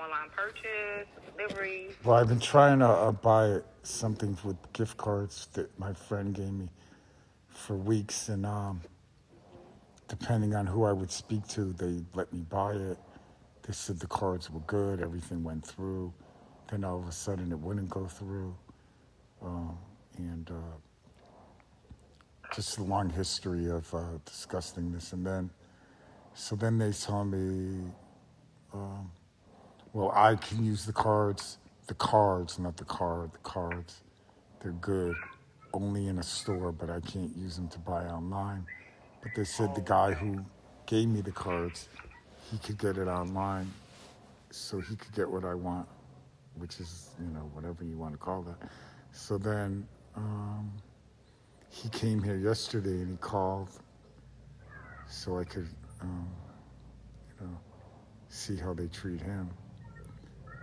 online purchase, delivery? Well, I've been trying to buy something with gift cards that my friend gave me for weeks, and depending on who I would speak to, they let me buy it. They said the cards were good, everything went through. Then all of a sudden it wouldn't go through. And just a long history of discussing this. And then they told me, well, I can use the cards, not the card, the cards. They're good, only in a store, but I can't use them to buy online. But they said the guy who gave me the cards, he could get it online, so he could get what I want, which is, whatever you want to call that. So then he came here yesterday and he called so I could, see how they treat him.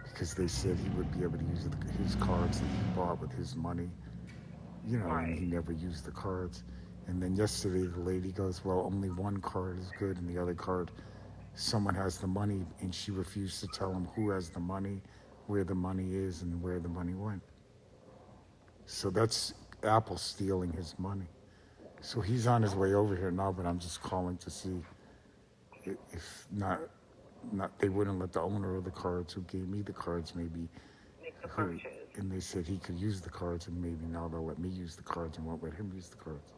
Because they said he would be able to use his cards that he bought with his money, Right. and he never used the cards. And then yesterday the lady goes, well, only one card is good, and the other card, someone has the money, and she refused to tell him who has the money, where the money is, and where the money went. So that's Apple stealing his money. So he's on his way over here now, but I'm just calling to see if not they wouldn't let the owner of the cards who gave me the cards maybe Make the purchase. and they said he could use the cards, and maybe now they'll let me use the cards and won't let him use the cards.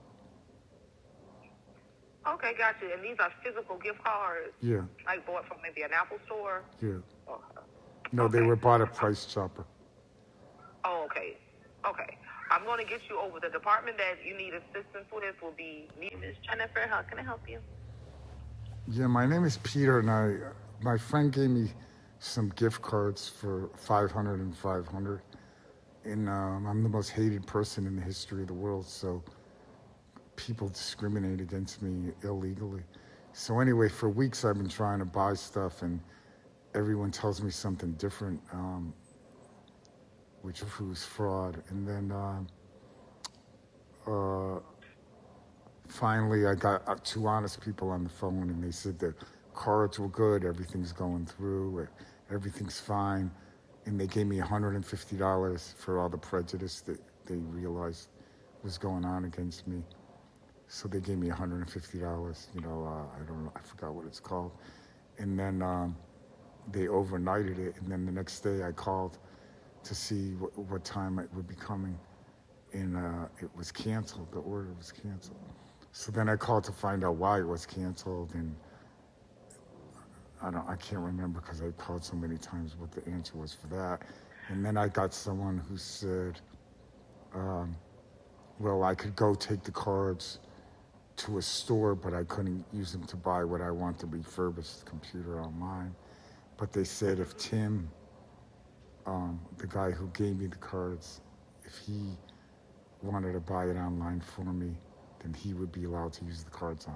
Okay, got you. And these are physical gift cards? Yeah. Like bought from maybe an Apple store? Yeah. Okay. No, they were bought at Price Chopper. Oh, okay. Okay. I'm going to get you over. The department that you need assistance with will be Ms. Jennifer. How can I help you? Yeah, my name is Peter, and my friend gave me some gift cards for $500 and $500, and I'm the most hated person in the history of the world, so people discriminate against me illegally. So anyway, for weeks I've been trying to buy stuff, and everyone tells me something different, which proves fraud. And then finally I got two honest people on the phone, and they said the cards were good, everything's going through, everything's fine. And they gave me $150 for all the prejudice that they realized was going on against me. So they gave me $150, I don't know, I forgot what it's called. And then they overnighted it, and then the next day I called to see what time it would be coming, and it was canceled, the order was canceled. So then I called to find out why it was canceled, and I can't remember because I called so many times what the answer was for that. And then I got someone who said, well, I could go take the cards to a store, but I couldn't use them to buy what I want, to refurbish the computer online. But they said if Tim, the guy who gave me the cards, if he wanted to buy it online for me, then he would be allowed to use the cards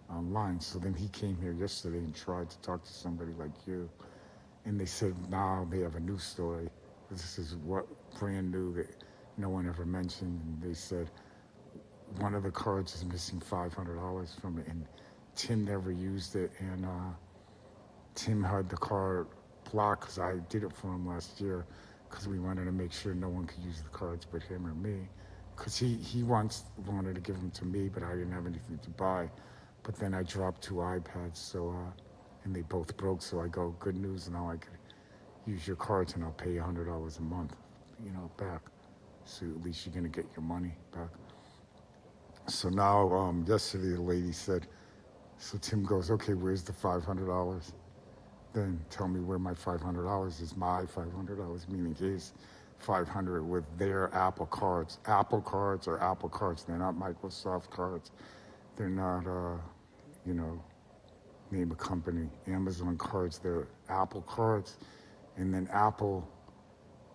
online. So then he came here yesterday and tried to talk to somebody like you, and they said now they have a new story. This is what brand new that no one ever mentioned. And they said one of the cards is missing $500 from it, and Tim never used it, and Tim had the card blocked because I did it for him last year, because we wanted to make sure no one could use the cards but him or me, because he once wanted to give them to me, but I didn't have anything to buy. But then I dropped 2 iPads, so and they both broke, so I go, good news, now I could use your cards and I'll pay you $100 a month, back. So at least you're gonna get your money back. So now, yesterday the lady said, so Tim goes, okay, where's the $500? Then tell me where my $500 is. My $500, meaning his 500 with their Apple cards. Apple cards are Apple cards. They're not Microsoft cards. They're not, name a company, Amazon cards. They're Apple cards. And then Apple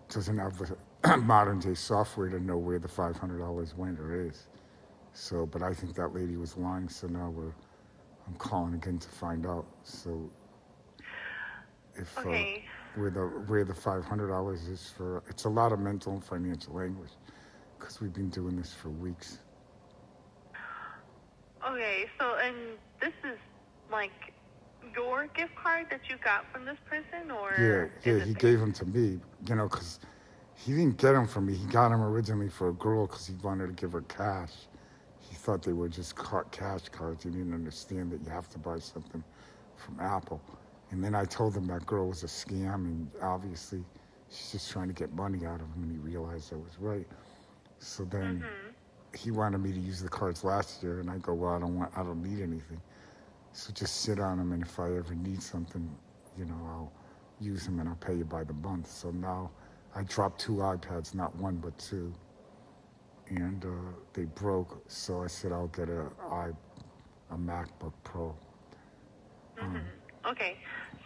doesn't have the modern day software to know where the $500 went or is. So, but I think that lady was lying, so now I'm calling again to find out. So if Okay. where the $500 is for, it's a lot of mental and financial anguish, because we've been doing this for weeks. Okay, so, and this is like your gift card that you got from this person, or Yeah, he gave them to me, you know, because he didn't get them from me. He got them originally for a girl because he wanted to give her cash. He thought they were just cash cards. He didn't understand that you have to buy something from Apple. And then I told him that girl was a scam, and obviously she's just trying to get money out of him, and he realized I was right. So then he wanted me to use the cards last year, and I go, well, I don't need anything. So just sit on them, and if I ever need something, you know, I'll use them and I'll pay you by the month. So now I dropped 2 iPads, not 1 but 2, and they broke. So I said I'll get a MacBook Pro. Okay,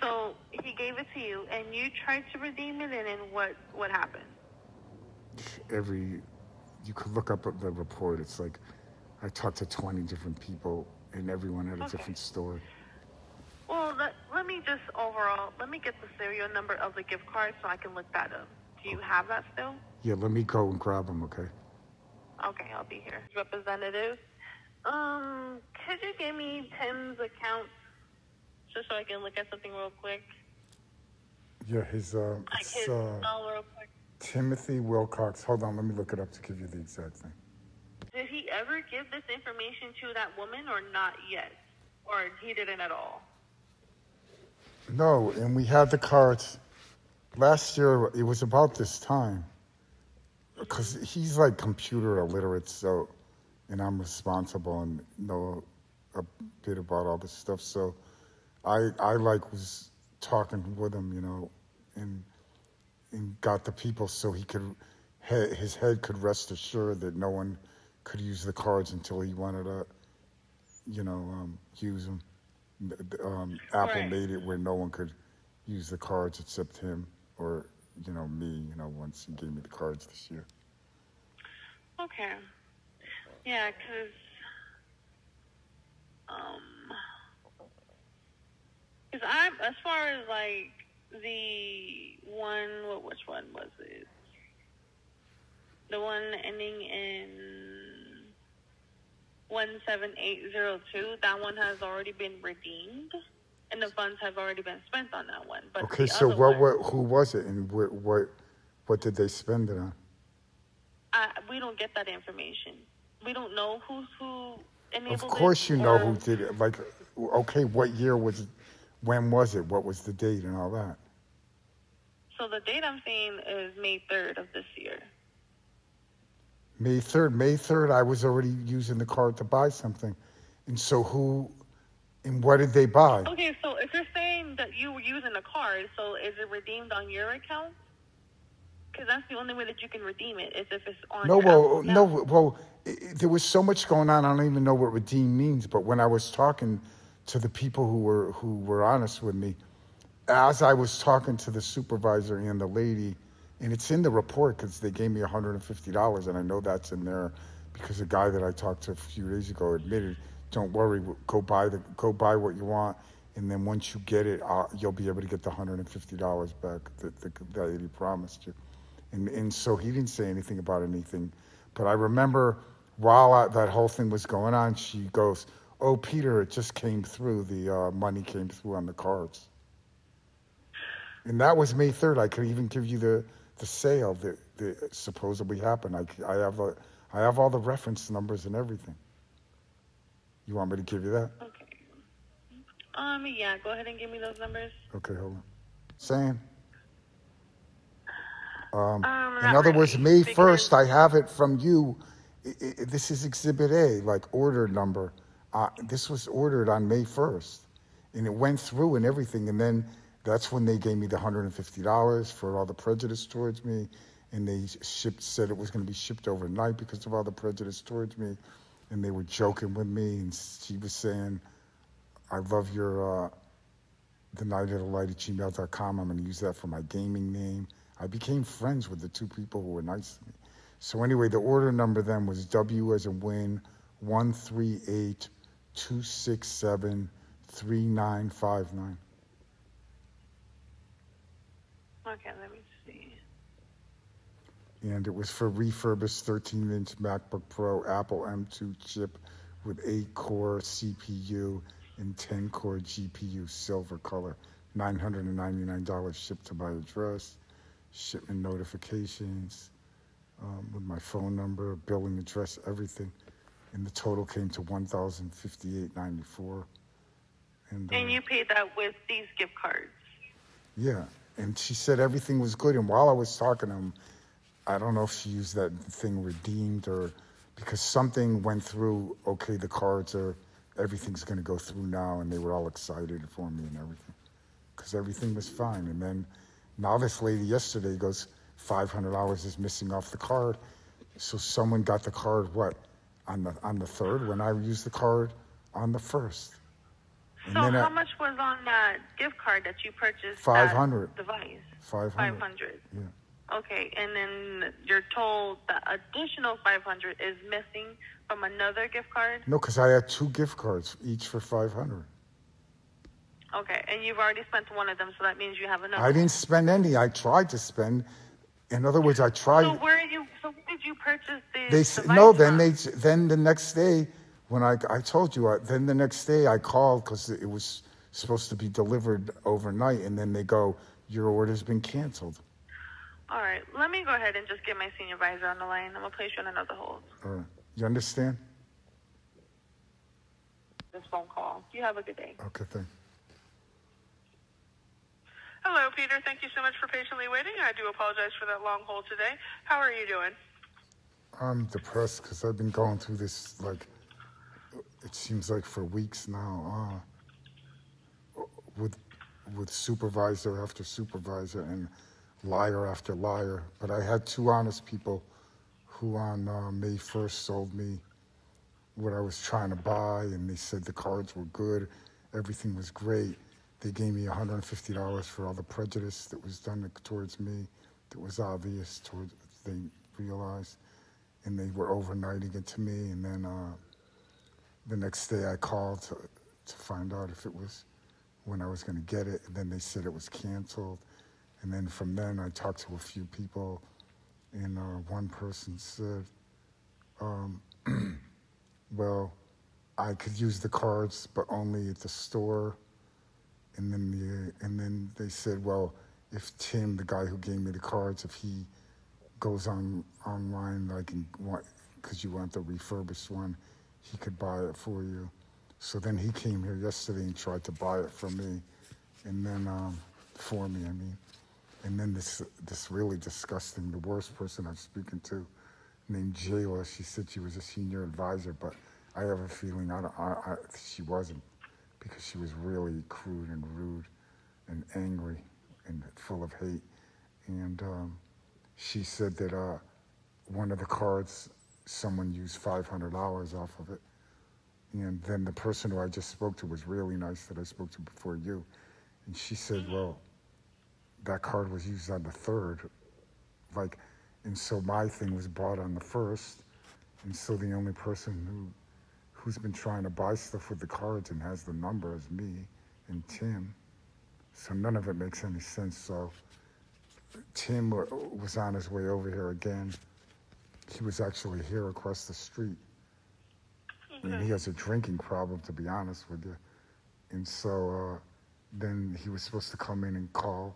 so he gave it to you, and you tried to redeem it, and then what happened? You could look up the report. It's like I talked to 20 different people, and everyone had a different story. Well, let me just let me get the serial number of the gift card so I can look that up. Do you have that still? Yeah, let me go and grab them, okay? Okay, I'll be here. Representative, could you give me Tim's account just so I can look at something real quick? Yeah, his real quick. Timothy Wilcox. Hold on, let me look it up to give you the exact thing. Did he ever give this information to that woman or not yet? Or he didn't at all? No, and we had the cards. Last year, it was about this time. Because he's like computer illiterate, so, and I'm responsible and know a bit about all this stuff. So I was talking with him, you know, and got the people so his head could rest assured that no one could use the cards until he wanted to, you know, use them. Apple made it where no one could use the cards except him or, you know, me, you know, once he gave me the cards this year. Okay. Yeah, because I'm, as far as like the one, which one was it? The one ending in 17802, that one has already been redeemed, and the funds have already been spent on that one. But okay, so who was it, and what did they spend it on? We don't get that information. We don't know who enabled it. Of course you know who did it. Like, okay, what year was it? When was it? What was the date and all that? So the date I'm seeing is May 3rd of this year. May 3rd. May 3rd, I was already using the card to buy something. And so who, and what did they buy? Okay, so if you're saying that you were using a card, so is it redeemed on your account? Because that's the only way that you can redeem it, is if it's on your account. There was so much going on, I don't even know what redeem means. But when I was talking to the people who were honest with me, as I was talking to the supervisor and the lady, and it's in the report because they gave me $150, and I know that's in there because the guy that I talked to a few days ago admitted, "Don't worry, go buy what you want, and then once you get it, you'll be able to get the $150 back that he promised you." And so he didn't say anything about anything, but I remember while that whole thing was going on, she goes, "Oh, Peter, it just came through. The money came through on the cards." And that was May 3rd. I could even give you the sale that supposedly happened. I have all the reference numbers and everything. You want me to give you that? Okay. Yeah, go ahead and give me those numbers. Okay, hold on. Sam. In other words, May 1st, I have it from you. This is Exhibit A, like order number. This was ordered on May 1st, and it went through and everything, and then that's when they gave me the $150 for all the prejudice towards me, and they said it was going to be shipped overnight because of all the prejudice towards me, and they were joking with me, and she was saying, "I love your thenightofthelight@gmail.com. I'm going to use that for my gaming name." I became friends with the 2 people who were nice to me. So anyway, the order number then was W as in win 138-267-3959. Okay, let me see. And it was for refurbished 13-inch MacBook Pro Apple M2 chip with 8-core CPU in 10-core GPU silver color, $999 shipped to my address, shipment notifications, with my phone number, billing address, everything. And the total came to $1,058.94. And you paid that with these gift cards? Yeah. And she said everything was good. And while I was talking to him, I don't know if she used that thing redeemed or because something went through, okay, the cards are, everything's going to go through now. And they were all excited for me and everything because everything was fine. And then now this lady yesterday goes, $500 is missing off the card. So someone got the card, what, on the 3rd when I used the card on the 1st. And so how much was on that gift card that you purchased? $500. Device. $500. Yeah. Okay, and then you're told the additional $500 is missing from another gift card? No, because I had 2 gift cards, each for $500. Okay, and you've already spent one of them, so that means you have another. I didn't spend any. I tried to spend. In other words, I tried. So where did you purchase the device then the next day when I told you, then the next day I called because it was supposed to be delivered overnight, and then they go, your order's been canceled. All right, let me go ahead and just get my senior advisor on the line. I'm going to place you on another hold. All right. You understand? This phone call. You have a good day. Okay, thanks. Hello, Peter. Thank you so much for patiently waiting. I do apologize for that long hold today. How are you doing? I'm depressed because I've been going through this, like, it seems like for weeks now, with supervisor after supervisor and liar after liar. But I had 2 honest people who on May 1st sold me what I was trying to buy, and they said the cards were good, everything was great. They gave me $150 for all the prejudice that was done towards me, that was obvious, they realized, and they were overnighting it to me. And then the next day I called to find out if it was when I was going to get it, and then they said it was canceled. And then from then I talked to a few people, and one person said, well, I could use the cards, but only at the store. And then they said, well, if Tim, the guy who gave me the cards, if he goes online, like, because you want the refurbished one, he could buy it for you. So then he came here yesterday and tried to buy it for me, and then for me, I mean. And then this really disgusting, the worst person I'm speaking to, named jealouSS. She said she was a senior advisor, but I have a feeling she wasn't, because she was really crude and rude and angry and full of hate. And she said that one of the cards, someone used $500 off of it. And then the person who I just spoke to was really nice, that I spoke to before you. And she said, well, that card was used on the 3rd. And so my thing was bought on the 1st. And so the only person who's been trying to buy stuff with the cards and has the number is me and Tim. So none of it makes any sense. So Tim was on his way over here again. He was actually here across the street. Okay. And he has a drinking problem, to be honest with you. And so then he was supposed to come in and call,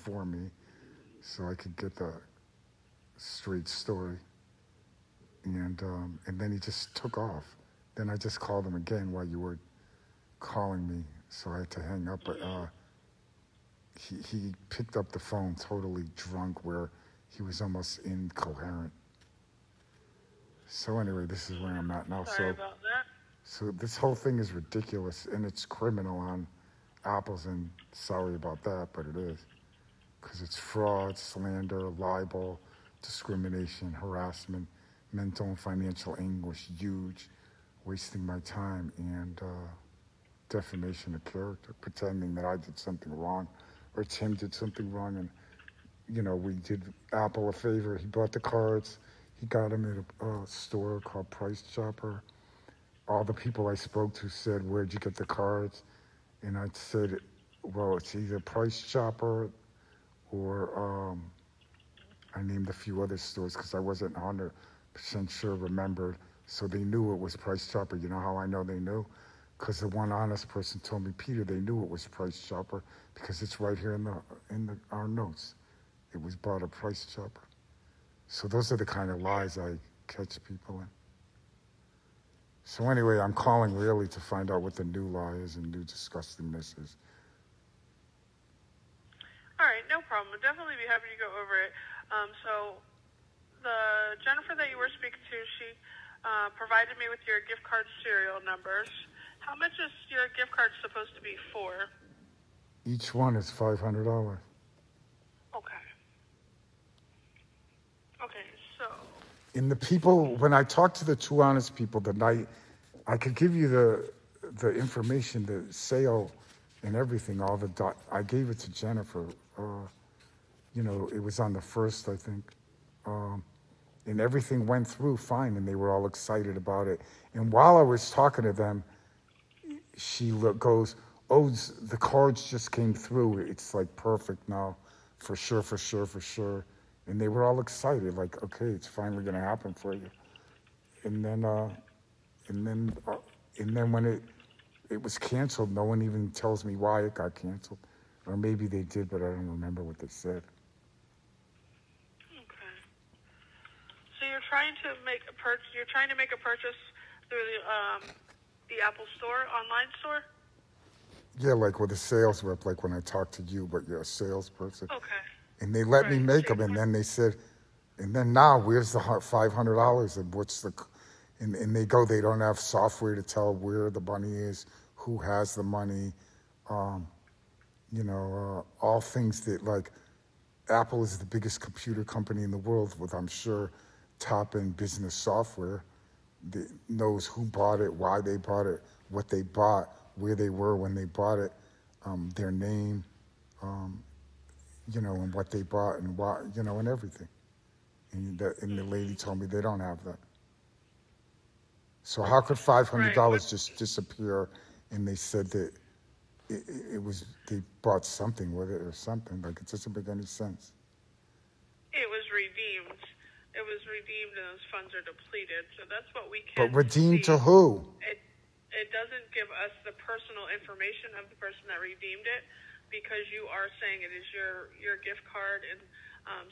for me so I could get the straight story. And then he just took off. Then I just called him again while you were calling me, so I had to hang up. But he picked up the phone totally drunk, where he was almost incoherent. So anyway, this is where I'm at now. Sorry about that. So this whole thing is ridiculous, and it's criminal on apples, and sorry about that, but it is. Because it's fraud, slander, libel, discrimination, harassment, mental and financial anguish, huge, wasting my time, and defamation of character, pretending that I did something wrong or Tim did something wrong. And, we did Apple a favor. He bought the cards. He got them at a store called Price Chopper. All the people I spoke to said, where'd you get the cards? And I said, well, it's either Price Chopper or I named a few other stores because I wasn't 100% sure remembered. So they knew it was Price Chopper. You know how I know they knew? because the one honest person told me, Peter, they knew it was Price Chopper because it's right here in our notes. It was bought at Price Chopper. So those are the kind of lies I catch people in. So anyway, I'm calling really to find out what the new lie is and new disgustingness is. All right, no problem. I'll definitely be happy to go over it. So the Jennifer that you were speaking to, she provided me with your gift card serial numbers. How much is your gift card supposed to be for? Each one is $500. Okay. Okay, so... And the people, when I talked to the two honest people the night, I could give you the information, the sale and everything, I gave it to Jennifer. You know, it was on the 1st, I think. And everything went through fine, and they were all excited about it. And while I was talking to them, she goes, oh, the cards just came through. It's like perfect now, for sure, for sure, for sure. And they were all excited, like, okay, it's finally going to happen for you. And then when it was canceled, no one even tells me why it got canceled. Or maybe they did, but I don't remember what they said. Okay. So you're trying to make a purchase. You're trying to make a purchase through the Apple Store, online store. Yeah, like with a sales rep, like when I talked to you, but you're a salesperson. Okay. And they let me make them, and then they said, and then now where's the $500? And what's the? And they go, they don't have software to tell where the money is, who has the money. You know, all things that, like, Apple is the biggest computer company in the world with, I'm sure, top-end business software that knows who bought it, why they bought it, what they bought, where they were when they bought it, their name, you know, and what they bought and why, you know, and everything. And the lady told me they don't have that. So how could $500 just disappear? And they said that it was, they bought something with it or something. Like, it doesn't make any sense. It was redeemed. It was redeemed and those funds are depleted. So that's what we can But redeemed see. to who? It doesn't give us the personal information of the person that redeemed it, because you are saying it is your gift card, and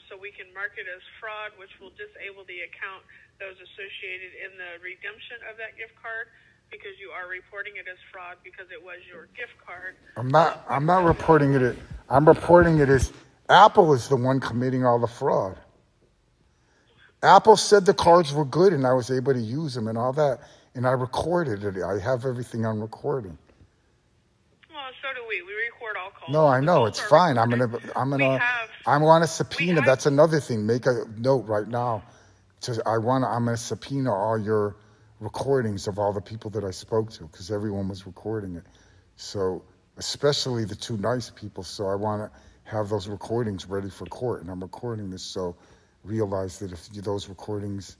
so we can mark it as fraud, which will disable the account that was associated in the redemption of that gift card, because you are reporting it as fraud because it was your gift card. I'm not reporting it. I'm reporting it as Apple is the one committing all the fraud. Apple said the cards were good and I was able to use them and all that, and I recorded it. I have everything on recording. Well, so do we. We record all calls. No, I know, it's fine. I want a subpoena. That's another thing. Make a note right now. I'm going to subpoena all your recordings of all the people that I spoke to, because everyone was recording it. So, especially the two nice people. So I want to have those recordings ready for court. And I'm recording this, so realize that if those recordings,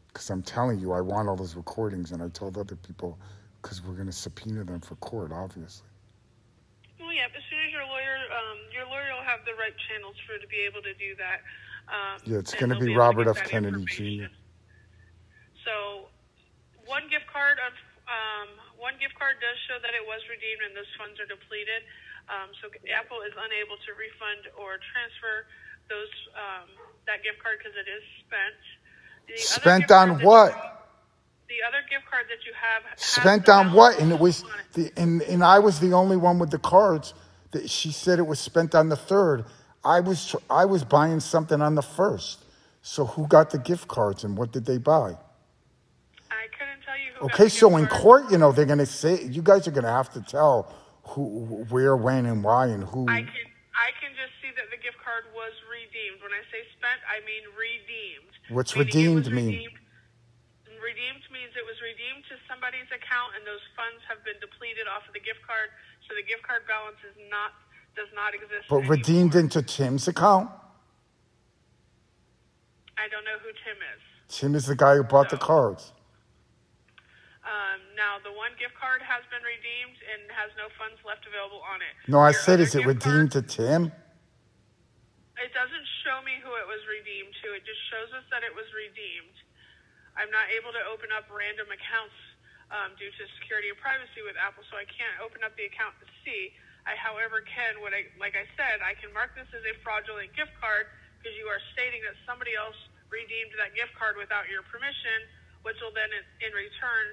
because I'm telling you, I want all those recordings. And I told other people, because we're going to subpoena them for court, obviously. Well, yeah, as soon as your lawyer will have the right channels to be able to do that. Yeah, it's going to be Robert F. Kennedy Jr. So one gift card does show that it was redeemed and those funds are depleted. So Apple is unable to refund or transfer that gift card because it is spent. Spent on what? The other gift card that you have spent on what? And it was and I was the only one with the cards that she said it was spent on the 3rd. I was buying something on the 1st. So who got the gift cards and what did they buy? I couldn't tell you who. Okay, so in court, you know, they're going to say, you guys are going to have to tell who, where, when, and why, and who. I can just see that the gift card was redeemed. When I say spent, I mean redeemed. What's redeemed mean? Redeemed means it was redeemed to somebody's account, and those funds have been depleted off of the gift card, so the gift card balance does not exist. But anymore. Redeemed into Tim's account? I don't know who Tim is. Tim is the guy who bought the cards. Now, the one gift card has been redeemed and has no funds left available on it. No, I said, is it redeemed to Tim? It doesn't show me who it was redeemed to. It just shows us that it was redeemed. I'm not able to open up random accounts due to security and privacy with Apple, so I can't open up the account to see. I, however, can, like I said, I can mark this as a fraudulent gift card because you are stating that somebody else redeemed that gift card without your permission, which will then, in return,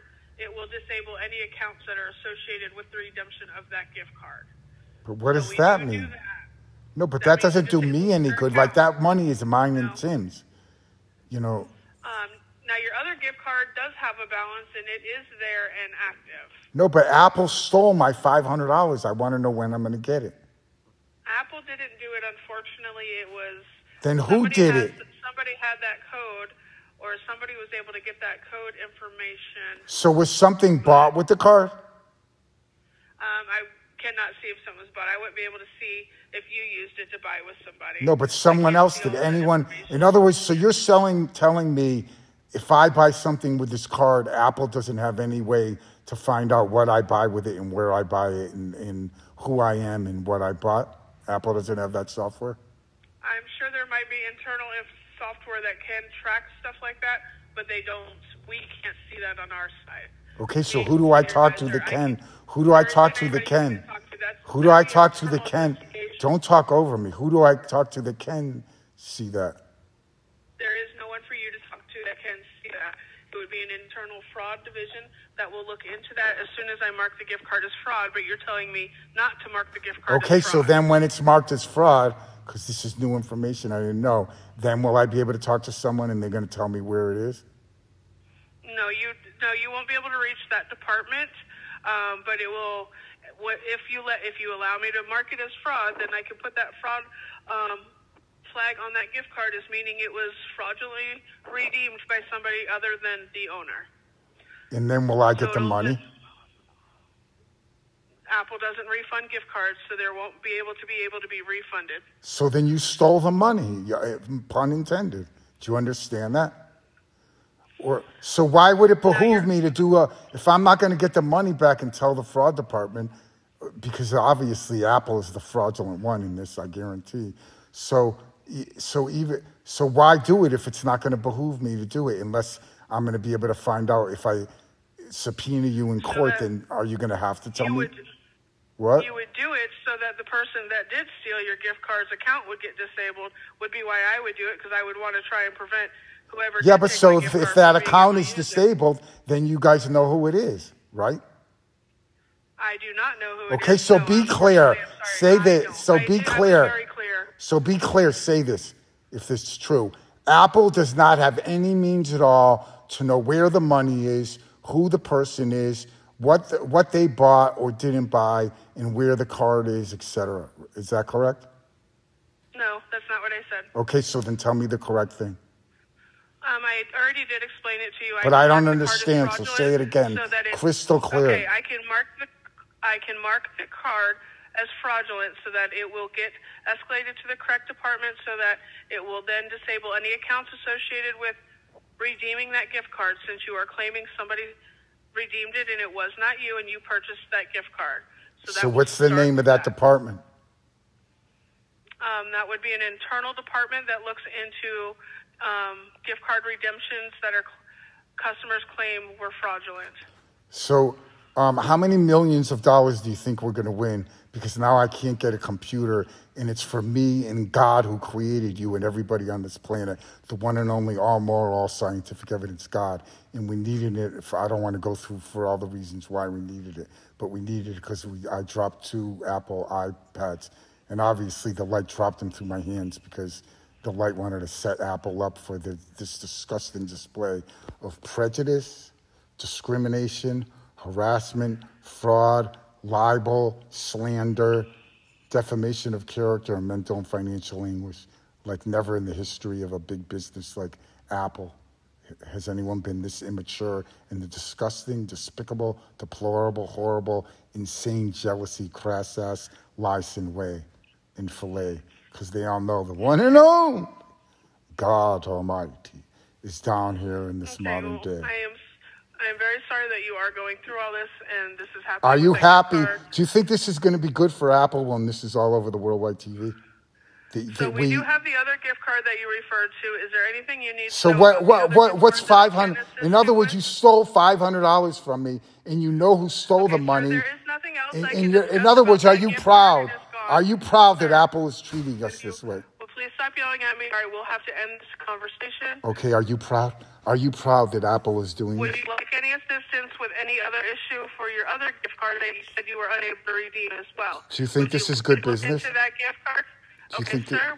it will disable any accounts that are associated with the redemption of that gift card. But what does that mean? No, but that doesn't do me any good. Like, that money is mine and Tim's, you know. Now, your other gift card does have a balance, and it is there and active. No, but Apple stole my $500. I want to know when I'm going to get it. Apple didn't do it, unfortunately. It was... Then who did it? Somebody had that code, or somebody was able to get that code information. So was something bought with the card? I cannot see if something was bought. I wouldn't be able to see if you used it to buy with somebody. No, but someone else did. Anyone? In other words, so you're telling me if I buy something with this card, Apple doesn't have any way to find out what I buy with it and where I buy it and who I am and what I bought? Apple doesn't have that software? I'm sure there might be internal software that can track stuff like that, but they don't. We can't see that on our side. Okay, so who do I talk to that can? Who do I talk to that can? Who do I talk to that can? Don't talk over me. Who do I talk to that can see that? There is no one for you to talk to that can see that. It would be an internal fraud division that will look into that as soon as I mark the gift card as fraud, but you're telling me not to mark the gift card as fraud. Okay, so then when it's marked as fraud, because this is new information I didn't know, then will I be able to talk to someone and they're going to tell me where it is? No, you won't be able to reach that department, but it will. If you allow me to mark it as fraud, then I can put that fraud flag on that gift card as meaning it was fraudulently redeemed by somebody other than the owner. And then will I get the money? Apple doesn't refund gift cards, so there won't be able to be refunded. So then you stole the money, pun intended. Do you understand that? So why would it behoove me to do if I'm not going to get the money back and tell the fraud department, because obviously Apple is the fraudulent one in this, I guarantee. So why do it if it's not going to behoove me to do it, unless I'm going to be able to find out if I subpoena you in court, then are you going to have to tell me? What? You would do it so that the person that did steal your gift card's account would get disabled, would be why I would do it, because I would want to try and prevent whoever. Yeah, but so if that account is disabled, then you guys know who it is, right? I do not know who it is. Okay, so be clear. Say this. So be clear. So be clear. Say this, if this is true. Apple does not have any means at all to know where the money is, who the person is, what they bought or didn't buy, and where the card is, etc. Is that correct? No, that's not what I said. Okay, so then tell me the correct thing. I already did explain it to you. But I don't understand, so say it again. So crystal clear. Okay, I can mark the card as fraudulent so that it will get escalated to the correct department so that it will then disable any accounts associated with redeeming that gift card, since you are claiming somebody redeemed it and it was not you and you purchased that gift card. So what's the name of that department? That would be an internal department that looks into gift card redemptions that our customers claim were fraudulent. So how many millions of dollars do you think we're going to win? Because now I can't get a computer, and it's for me and God who created you and everybody on this planet, the one and only all moral, all scientific evidence God. And we needed it. I don't want to go through for all the reasons why we needed it, but we needed it because I dropped 2 Apple iPads, and obviously the light dropped them through my hands because the light wanted to set Apple up for this disgusting display of prejudice, discrimination, harassment, fraud, libel, slander, defamation of character, and mental and financial anguish, like never in the history of a big business like Apple has anyone been this immature in the disgusting, despicable, deplorable, horrible, insane jealousy, crass-ass, lieSS&, way, and filet. Because they all know the one and only God Almighty is down here in this modern day. I am very sorry that you are going through all this, and this is happening. Are you happy? Do you think this is going to be good for Apple when this is all over the worldwide TV? So we do have the other gift card that you referred to. Is there anything you need? So what's 500? In other words, you stole $500 from me, and you know who stole the money. There is nothing else I can in other words, are you proud? Are you proud that Apple is treating us this way? Well, please stop yelling at me. All right, we'll have to end this conversation. Okay, are you proud? Are you proud that Apple is doing Would this? you like any assistance with any other issue for your other gift card that you said you were unable to redeem as well? Do you think this is good business? Into that gift card? Okay, sir,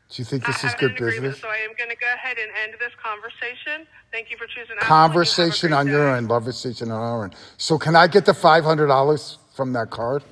do you think this is good business? So I am going to go ahead and end this conversation. Thank you for choosing Apple. Conversation on your end, conversation on our end. So can I get the $500 from that card?